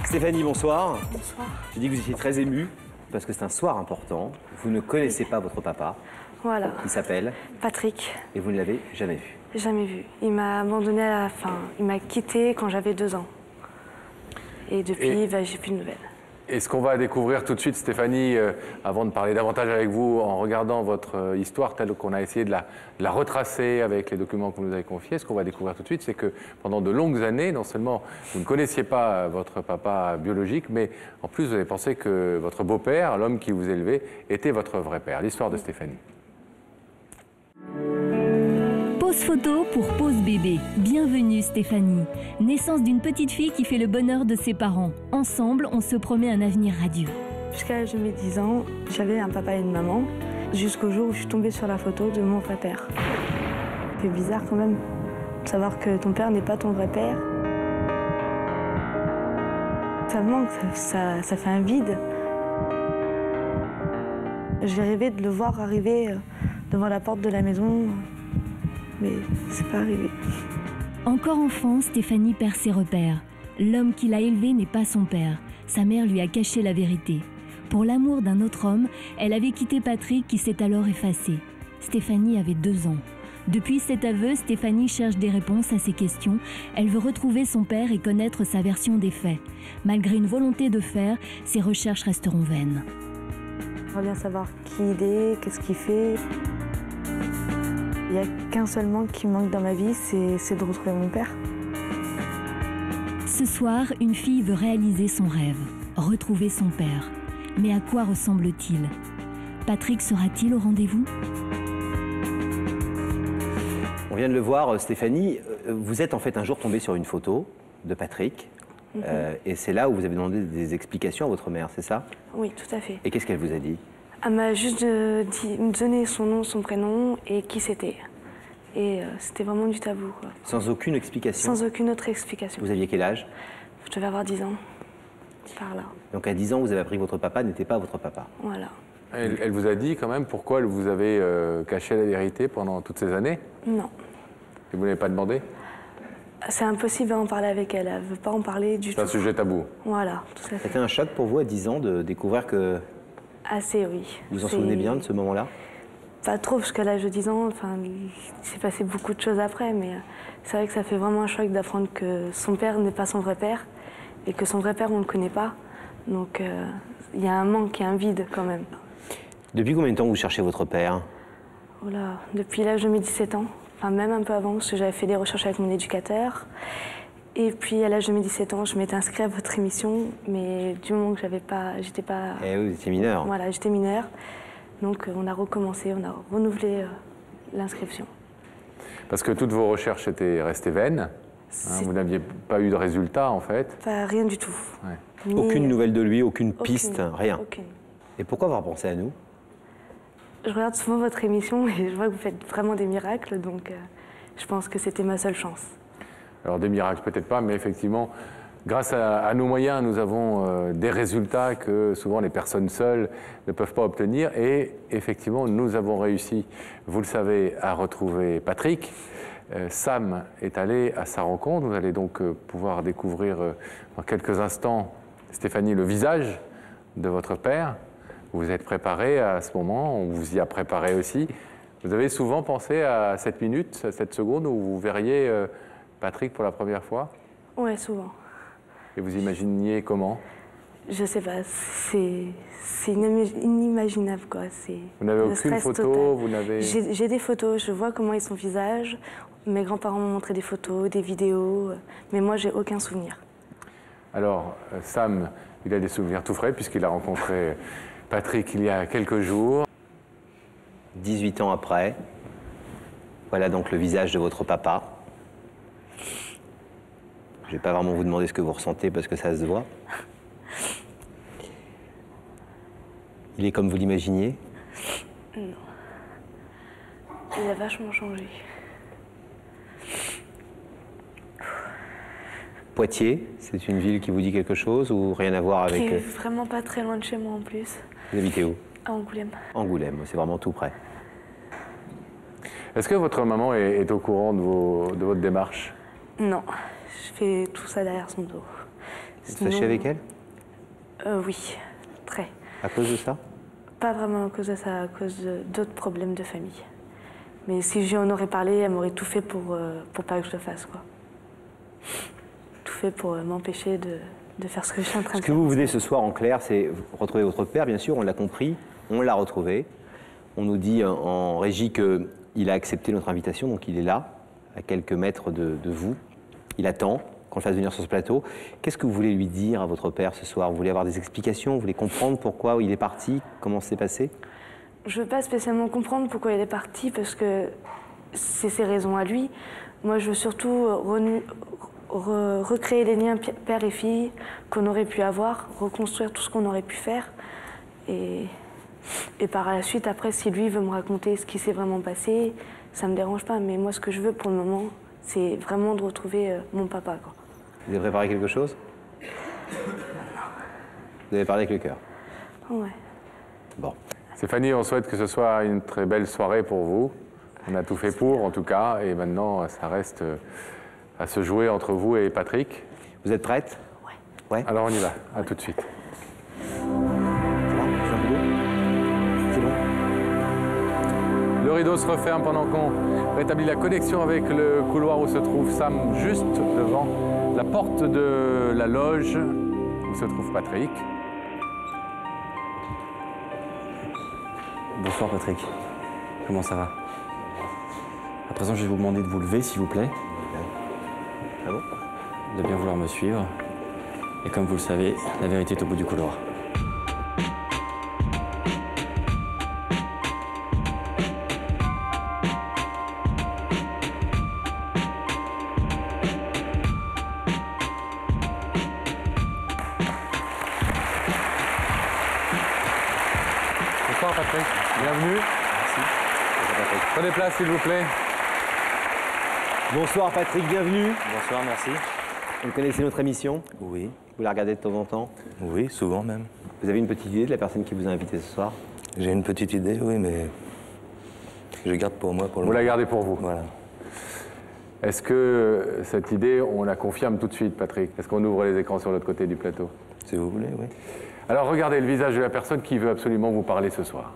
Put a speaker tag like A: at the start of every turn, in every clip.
A: Stéphanie, bonsoir.
B: Bonsoir.
A: J'ai dit que vous étiez très émue parce que c'est un soir important. Vous ne connaissez pas votre papa.
B: Voilà.
A: Il s'appelle
B: Patrick.
A: Et vous ne l'avez jamais vu.
B: Jamais vu. Il m'a abandonnée à la fin. Il m'a quittée quand j'avais 2 ans. Et depuis, j'ai plus de nouvelles.
C: Et ce qu'on va découvrir tout de suite, Stéphanie, avant de parler davantage avec vous, en regardant votre histoire telle qu'on a essayé de la retracer avec les documents que vous nous avez confiés, ce qu'on va découvrir tout de suite, c'est que pendant de longues années, non seulement vous ne connaissiez pas votre papa biologique, mais en plus vous avez pensé que votre beau-père, l'homme qui vous élevait, était votre vrai père. L'histoire de Stéphanie.
D: Pose photo pour pose bébé. Bienvenue Stéphanie. Naissance d'une petite fille qui fait le bonheur de ses parents. Ensemble, on se promet un avenir radieux.
B: Jusqu'à l'âge de mes 10 ans, j'avais un papa et une maman. Jusqu'au jour où je suis tombée sur la photo de mon vrai père. C'est bizarre quand même de savoir que ton père n'est pas ton vrai père. Ça me manque, ça fait un vide. J'ai rêvé de le voir arriver devant la porte de la maison. Mais c'est pas arrivé.
D: Encore enfant, Stéphanie perd ses repères. L'homme qui l'a élevée n'est pas son père. Sa mère lui a caché la vérité. Pour l'amour d'un autre homme, elle avait quitté Patrick qui s'est alors effacé. Stéphanie avait 2 ans. Depuis cet aveu, Stéphanie cherche des réponses à ses questions. Elle veut retrouver son père et connaître sa version des faits. Malgré une volonté de faire, ses recherches resteront vaines.
B: J'aimerais bien savoir qui il est, qu'est-ce qu'il fait. Il n'y a qu'un seul manque qui me manque dans ma vie, c'est de retrouver mon père.
D: Ce soir, une fille veut réaliser son rêve, retrouver son père. Mais à quoi ressemble-t-il? Patrick sera-t-il au rendez-vous?
A: On vient de le voir, Stéphanie. Vous êtes en fait un jour tombée sur une photo de Patrick. Et c'est là où vous avez demandé des explications à votre mère, c'est ça?
B: Oui, tout à fait.
A: Et qu'est-ce qu'elle vous a dit?
B: Elle m'a juste donné son nom, son prénom et qui c'était. Et c'était vraiment du tabou, quoi.
A: Sans aucune explication?
B: Sans aucune autre explication.
A: Vous aviez quel âge?
B: Je devais avoir 10 ans, par là.
A: Donc à 10 ans, vous avez appris que votre papa n'était pas votre papa.
B: Voilà.
C: Elle vous a dit quand même pourquoi vous avez caché la vérité pendant toutes ces années?
B: Non.
C: Et vous n'avez pas demandé?
B: C'est impossible d'en parler avec elle. Elle ne veut pas en parler du tout.
C: C'est un sujet tabou.
B: Voilà, tout à fait.
A: C'était un choc pour vous à 10 ans de découvrir que...
B: Assez, oui.
A: Vous vous en souvenez bien de ce moment-là?
B: Pas trop, parce qu'à l'âge de 10 ans, il s'est passé beaucoup de choses après, mais c'est vrai que ça fait vraiment un choc d'apprendre que son père n'est pas son vrai père, et que son vrai père, on ne le connaît pas. Donc il y a un manque, il y a un vide quand même.
A: Depuis combien de temps vous cherchez votre père?
B: Oh là, depuis l'âge de mes 17 ans, enfin même un peu avant, parce que j'avais fait des recherches avec mon éducateur. Et puis à l'âge de mes 17 ans, je m'étais inscrite à votre émission, mais du moment que j'étais pas...
A: Eh oui, vous étiez mineur.
B: Voilà, j'étais mineure. Donc on a recommencé, on a renouvelé l'inscription.
C: Parce que toutes vos recherches étaient restées vaines. Hein, vous n'aviez pas eu de résultat en fait.
B: Pas rien du tout.
C: Ouais.
A: Aucune nouvelle de lui, aucune piste, rien.
B: Aucune.
A: Et pourquoi avoir pensé à nous?
B: Je regarde souvent votre émission et je vois que vous faites vraiment des miracles, donc je pense que c'était ma seule chance.
C: Alors des miracles peut-être pas, mais effectivement, grâce à nos moyens, nous avons des résultats que souvent les personnes seules ne peuvent pas obtenir. Et effectivement, nous avons réussi, vous le savez, à retrouver Patrick. Sam est allé à sa rencontre. Vous allez donc pouvoir découvrir dans quelques instants, Stéphanie, le visage de votre père. Vous vous êtes préparé à ce moment, on vous y a préparé aussi. Vous avez souvent pensé à cette minute, à cette seconde où vous verriez Patrick pour la première fois?
B: Ouais, souvent.
C: Et vous imaginiez comment?
B: Je sais pas, c'est inimaginable, quoi.
C: Vous n'avez aucune photo, vous n'avez...
B: J'ai des photos, je vois comment est son visage. Mes grands-parents m'ont montré des photos, des vidéos, mais moi, j'ai aucun souvenir.
C: Alors, Sam, il a des souvenirs tout frais puisqu'il a rencontré Patrick il y a quelques jours.
A: 18 ans après, voilà donc le visage de votre papa. Je ne vais pas vraiment vous demander ce que vous ressentez parce que ça se voit. Il est comme vous l'imaginiez?
B: Non. Il a vachement changé.
A: Poitiers, c'est une ville qui vous dit quelque chose ou rien à voir avec...
B: Qui est vraiment pas très loin de chez moi en plus.
A: Vous habitez où?
B: À Angoulême.
A: Angoulême, c'est vraiment tout près.
C: Est-ce que votre maman est au courant de votre démarche?
B: Non, je fais tout ça derrière son dos.
A: Vous êtes fâché avec elle?
B: Oui, très.
A: À cause de ça?
B: Pas vraiment à cause de ça, à cause d'autres problèmes de famille. Mais si j'en aurais parlé, elle m'aurait tout fait pour pas que je le fasse, quoi. Tout fait pour m'empêcher de faire ce que je suis en train de
A: Ce que
B: faire.
A: vous venez ce soir en clair, c'est retrouver votre père, bien sûr, on l'a compris, on l'a retrouvé. On nous dit en régie qu'il a accepté notre invitation, donc il est là, à quelques mètres de vous. Il attend qu'on le fasse venir sur ce plateau. Qu'est-ce que vous voulez lui dire à votre père ce soir? Vous voulez avoir des explications? Vous voulez comprendre pourquoi il est parti? Comment ça s'est passé?
B: Je veux pas spécialement comprendre pourquoi il est parti, parce que c'est ses raisons à lui. Moi, je veux surtout recréer les liens père et fille qu'on aurait pu avoir, reconstruire tout ce qu'on aurait pu faire. Et par la suite, après, si lui veut me raconter ce qui s'est vraiment passé, ça me dérange pas. Mais moi, ce que je veux pour le moment, c'est vraiment de retrouver mon papa, quoi.
A: Vous avez préparé quelque chose? Vous avez parlé avec le cœur?
B: Ouais.
A: Bon.
C: Stéphanie, on souhaite que ce soit une très belle soirée pour vous. On a tout fait pour, en tout cas, et maintenant, ça reste à se jouer entre vous et Patrick.
A: Vous êtes prête?
B: Ouais.
A: Ouais.
C: Alors on y va, à tout de suite.
A: Ça va? C'est un peu lourd? C'est long?
C: Le rideau se referme pendant qu'on rétablit la connexion avec le couloir où se trouve Sam, juste devant la porte de la loge où se trouve Patrick.
E: Bonsoir Patrick, comment ça va? À présent, je vais vous demander de vous lever, s'il vous plaît,
A: Ah bon?
E: de bien vouloir me suivre. Et comme vous le savez, la vérité est au bout du couloir.
C: Bonsoir Patrick, bienvenue.
E: Merci.
C: Prenez place s'il vous plaît.
A: Bonsoir Patrick, bienvenue.
E: Bonsoir, merci.
A: Vous connaissez notre émission?
E: Oui,
A: Vous la regardez de temps en temps?
E: oui, souvent même.
A: Vous avez une petite idée de la personne qui vous a invité ce soir?
E: J'ai une petite idée, oui, mais je garde pour moi pour le
C: Vous la
E: moment.
C: gardez pour vous.
E: Voilà.
C: Est-ce que cette idée, on la confirme tout de suite Patrick? Est-ce qu'on ouvre les écrans sur l'autre côté du plateau?
E: Si vous voulez, oui.
C: Alors regardez le visage de la personne qui veut absolument vous parler ce soir.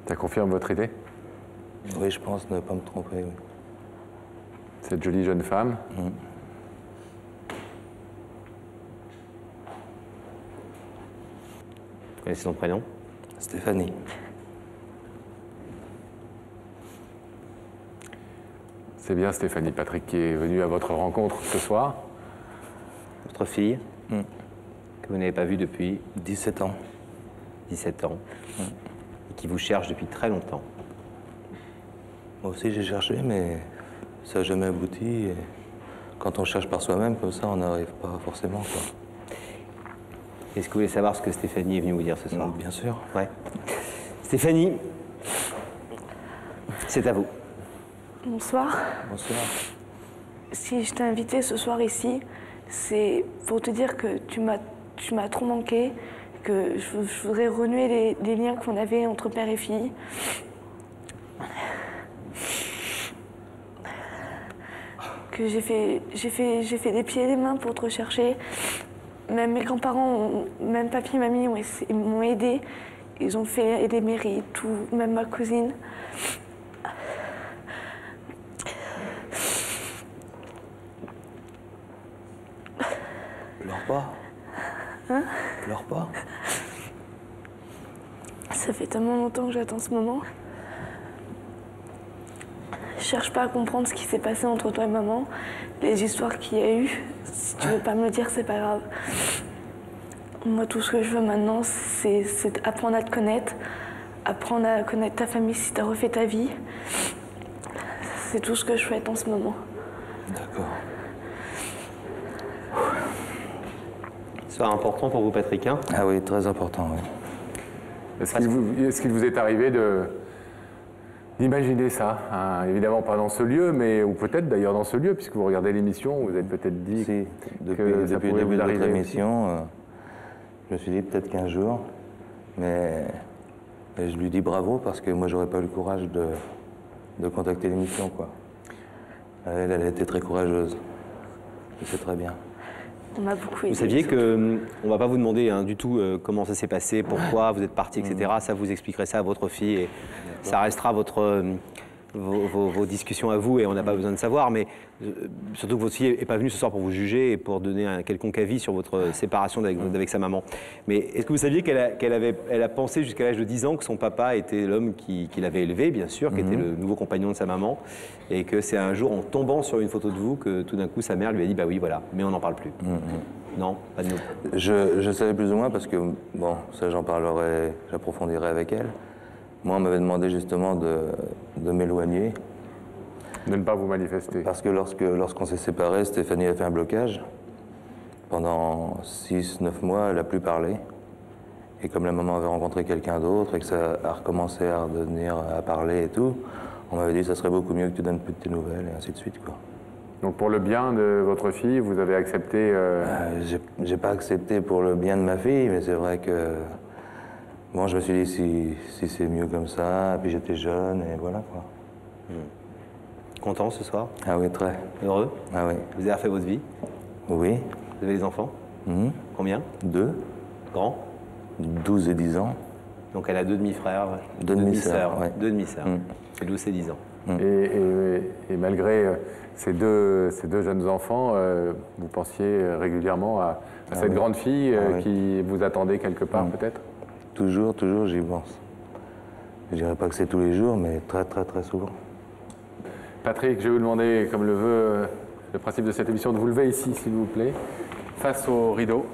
C: Ça confirme votre idée?
E: Oui, je pense ne pas me tromper, oui.
C: Cette jolie jeune femme.
A: Vous connaissez son prénom?
E: Stéphanie.
C: C'est bien Stéphanie Patrick qui est venue à votre rencontre ce soir.
A: Votre fille, que vous n'avez pas vue depuis
E: 17 ans.
A: 17 ans, et qui vous cherche depuis très longtemps.
E: Moi aussi, j'ai cherché, mais ça n'a jamais abouti. Et quand on cherche par soi-même, comme ça, on n'arrive pas forcément, quoi.
A: Est-ce que vous voulez savoir ce que Stéphanie est venue vous dire ce soir?
E: Bien sûr.
A: Ouais. Stéphanie, c'est à vous.
B: Bonsoir.
E: Bonsoir.
B: Si je t'ai invité ce soir ici, c'est pour te dire que tu m'as trop manqué, que je voudrais renouer les liens qu'on avait entre père et fille. Que j'ai fait des pieds et des mains pour te rechercher. Même mes grands-parents, même papy et mamie m'ont aidé. Ils ont fait des mairies, tout, même ma cousine.
E: Pleure pas.
B: Hein?
E: Pleure pas.
B: Ça fait tellement longtemps que j'attends ce moment. Je cherche pas à comprendre ce qui s'est passé entre toi et maman, les histoires qu'il y a eu. Si tu veux pas me le dire, c'est pas grave. Moi, tout ce que je veux maintenant, c'est apprendre à te connaître, apprendre à connaître ta famille si tu as refait ta vie. C'est tout ce que je souhaite en ce moment.
E: D'accord.
A: Soir important pour vous, Patrick, hein?
E: Ah oui, très important, oui.
C: Est-ce qu'il vous est arrivé Imaginez ça, hein, évidemment pas dans ce lieu, mais ou peut-être d'ailleurs dans ce lieu, puisque vous regardez l'émission, vous avez peut-être dit
E: Si, depuis
C: ça
E: le
C: pouvait
E: début
C: vous
E: de votre
C: arriver.
E: émission, je me suis dit peut-être qu'un jour, mais je lui dis bravo parce que moi j'aurais pas eu le courage de contacter l'émission, quoi. Elle a été très courageuse. Et c'est très bien.
B: On m'a beaucoup aidé.
A: Vous saviez qu'on ne va pas vous demander du tout comment ça s'est passé, pourquoi vous êtes parti, etc. Ça, vous expliquerez ça à votre fille et ça restera vos discussions à vous et on n'a pas besoin de savoir. Mais surtout que votre fille n'est pas venue ce soir pour vous juger et pour donner un quelconque avis sur votre séparation avec sa maman. Mais est-ce que vous saviez qu'elle a pensé jusqu'à l'âge de 10 ans que son papa était l'homme qui l'avait élevé, bien sûr, qui était le nouveau compagnon de sa maman, et que c'est un jour en tombant sur une photo de vous que tout d'un coup sa mère lui a dit bah oui voilà, mais on n'en parle plus. Non, pas de nous.
E: Je savais plus ou moins parce que, bon, ça j'approfondirai avec elle. Moi, on m'avait demandé justement de m'éloigner.
C: De ne pas vous manifester.
E: Parce que lorsqu'on s'est séparés, Stéphanie a fait un blocage. Pendant 6-9 mois, elle n'a plus parlé. Et comme la maman avait rencontré quelqu'un d'autre et que ça a recommencé à parler et tout, on m'avait dit que ça serait beaucoup mieux que tu donnes plus de tes nouvelles et ainsi de suite, quoi.
C: Donc pour le bien de votre fille, vous avez accepté...
E: J'ai pas accepté pour le bien de ma fille, mais c'est vrai que... Bon, je me suis dit si c'est mieux comme ça, puis j'étais jeune et voilà, quoi.
A: Content ce soir?
E: Ah oui, très.
A: Heureux?
E: Ah oui.
A: Vous avez refait votre vie?
E: Oui.
A: Vous avez des enfants? Combien?
E: 2,
A: Grands?
E: 12 et 10 ans.
A: Donc elle a 2 demi-frères.
E: Deux demi-sœurs, ouais.
A: 2 demi-sœurs. C'est 12 et 10 ans.
C: Et malgré ces deux jeunes enfants, vous pensiez régulièrement à cette grande fille
E: oui.
C: qui vous attendait quelque part, peut-être?
E: Toujours, j'y pense. Je dirais pas que c'est tous les jours, mais très, très, très souvent.
C: Patrick, je vais vous demander, comme le veut le principe de cette émission, de vous lever ici, s'il vous plaît, face au rideau.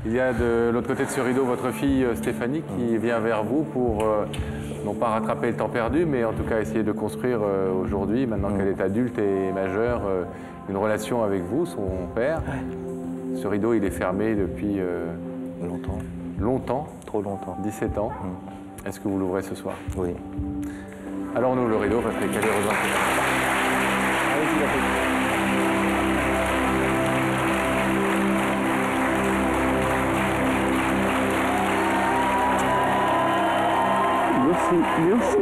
C: Il y a de l'autre côté de ce rideau votre fille Stéphanie qui vient vers vous pour non pas rattraper le temps perdu, mais en tout cas essayer de construire aujourd'hui, maintenant qu'elle est adulte et majeure, une relation avec vous, son père. Ce rideau, il est fermé depuis...
E: Longtemps.
C: Longtemps.
E: Trop longtemps.
C: 17 ans. Est-ce que vous l'ouvrez ce soir?
E: Oui.
C: Alors on ouvre le rideau, Patrick, allez rejoindre.
F: Merci.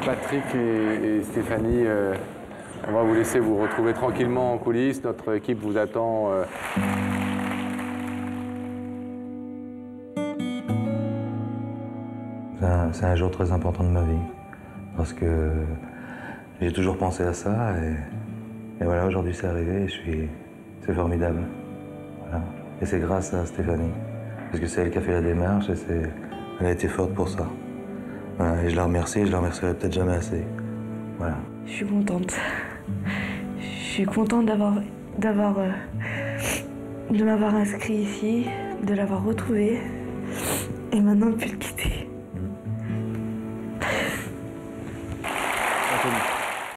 C: Patrick et Stéphanie, on va vous laisser vous retrouver tranquillement en coulisses. Notre équipe vous attend.
E: C'est un jour très important de ma vie, parce que j'ai toujours pensé à ça, et voilà, aujourd'hui c'est arrivé, et c'est formidable. Voilà. Et c'est grâce à Stéphanie, parce que c'est elle qui a fait la démarche, et elle a été forte pour ça. Voilà, et je la remercie, et je la remercierai peut-être jamais assez. Voilà.
B: Je suis contente. Je suis contente de m'avoir inscrit ici, de l'avoir retrouvé, et maintenant de ne plus le quitter.